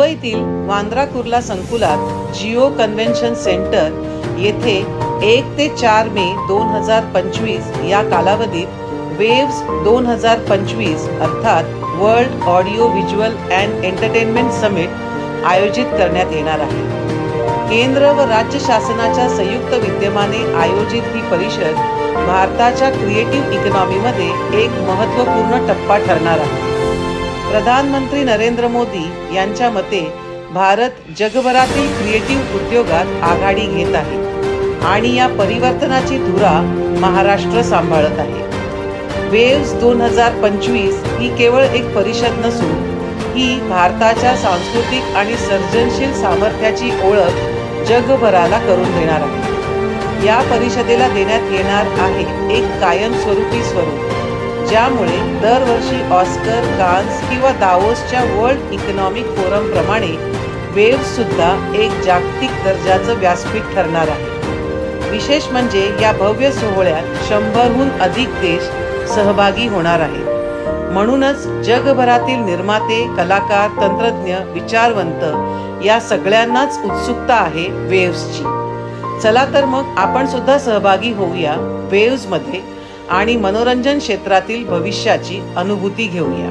मुंबईतील वांद्रा कुर्ला संकुलात Jio convention centre येथे 1 ते 4 मे 2025 या कालावधीत वेव्स 2025 अर्थात world audio visual and entertainment summit आयोजित करण्यात येणार आहे. केंद्र व राज्य शासनाच्या संयुक्त विद्यमाने आयोजित ही परिषद भारताच्या क्रिएटिव्ह इकॉनॉमीमध्ये एक महत्त्वपूर्ण टप्पा ठरणार आहे. प्रधानमंत्री नरेंद्र मोदी यांच्या मते भारत जगभरातील क्रिएटिव्ह उद्योगात आघाडी घेत आहे आणि या परिवर्तनाची धुरा महाराष्ट्र सांभाळत आहे. वेव्स 2025 ही केवळ एक परिषद नसून ही भारताच्या सांस्कृतिक आणि सर्जनशील सामर्थ्याची ओळख जगभराला करून देणार आहे. या परिषदेला देण्यात येणार आहे एक कायमस्वरूपी स्वरूप, ज्यामुळे दरवर्षी ऑस्कर, कान्स किंवा दावोसच्या वर्ल्ड इकॉनॉमिक फोरम प्रमाणे वेव्स सुद्धा एक जागतिक दर्जाचं व्यासपीठ ठरणार आहे. विशेष म्हणजे या भव्य सोहळ्यात 100हून अधिक देश सहभागी होणार आहेत. म्हणूनच जगभरातील निर्माते, कलाकार, तंत्रज्ञ, विचारवंत या सगळ्यांनाच उत्सुकता आहे वेव्सची. चला तर मग आपण सुद्धा सहभागी होऊया वेव्समध्ये आणि मनोरंजन क्षेत्रातील भविष्याची अनुभूती घेऊया.